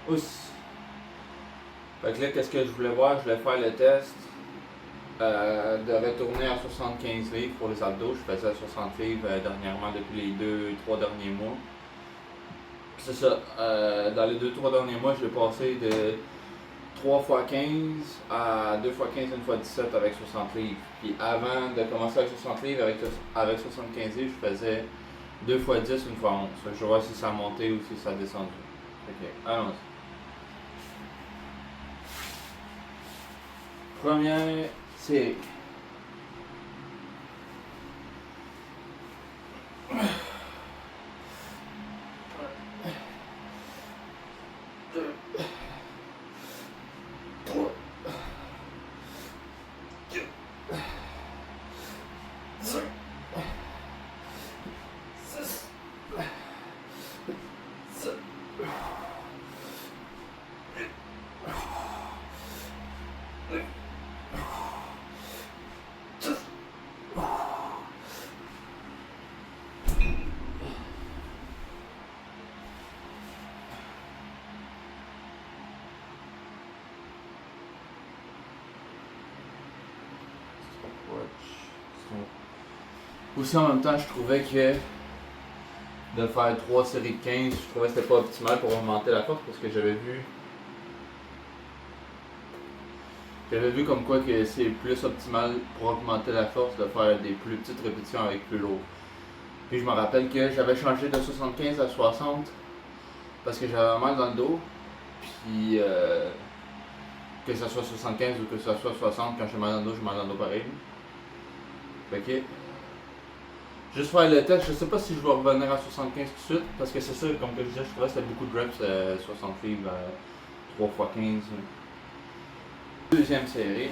Oups. Fait que là, qu'est-ce que je voulais voir? Je voulais faire le test de retourner à 75 livres pour les abdos. Je faisais 60 livres dernièrement depuis les 2-3 derniers mois. C'est ça. Dans les 2-3 derniers mois, je l'ai passé de 3 x 15 à 2 x 15, 1 x 17 avec 60 livres. Puis avant de commencer avec 60 livres, avec 75 livres, je faisais 2 x 10, 1 x 11. Je vais voir si ça a monté ou si ça a descendu. Ok, allons-y. Première série. Aussi en même temps, je trouvais que de faire 3 séries de 15, je trouvais que c'était pas optimal pour augmenter la force parce que j'avais vu comme quoi que c'est plus optimal pour augmenter la force de faire des plus petites répétitions avec plus lourd. Puis je me rappelle que j'avais changé de 75 à 60 parce que j'avais mal dans le dos. Puis que ce soit 75 ou que ce soit 60, quand j'ai mal dans le dos, j'ai mal dans le dos pareil. Fait que juste faire le test, je sais pas si je vais revenir à 75 tout de suite, parce que c'est ça, comme que je disais, je trouvais que c'était beaucoup de reps, 60 livres, 3 x 15. Deuxième série.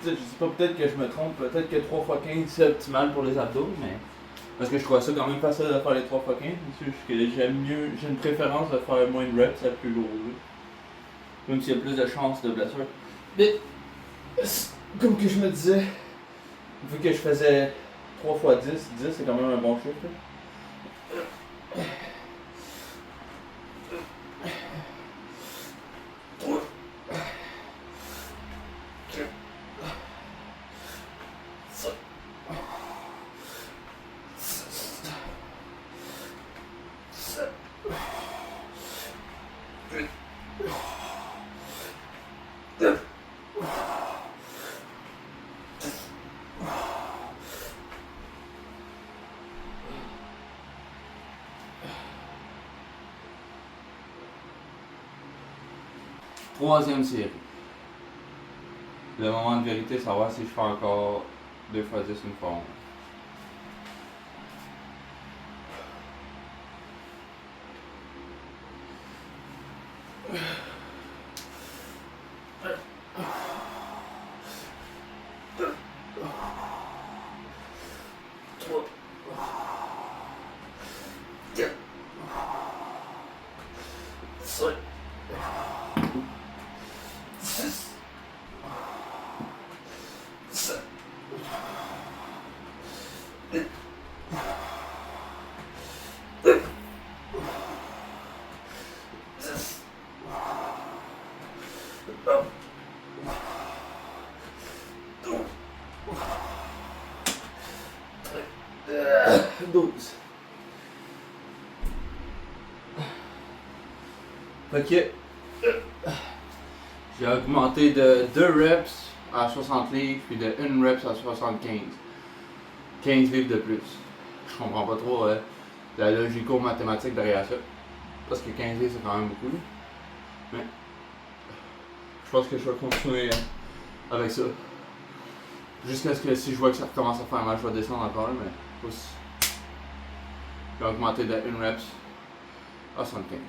Je sais pas, peut-être que je me trompe, peut-être que 3 x 15 c'est optimal pour les abdos, mais. Parce que je trouvais ça quand même facile de faire les 3 x 15, c'est juste que j'ai une préférence de faire moins de reps à plus lourd. Même s'il y a plus de chances de blessure. Mais, comme que je me disais, vu que je faisais 3 x 10, 10 c'est quand même un bon chiffre. Troisième série. Le moment de vérité, savoir si je fais encore 2 x 10, 1 x 11. Fait que j'ai augmenté de 2 reps à 60 livres puis de 1 reps à 75. 15 livres de plus. Je comprends pas trop la logico-mathématique derrière ça. Parce que 15 livres c'est quand même beaucoup. Mais je pense que je vais continuer avec ça. Jusqu'à ce que si je vois que ça recommence à faire mal, je vais descendre encore. Mais aussi. J'ai augmenté de 1 reps à 75.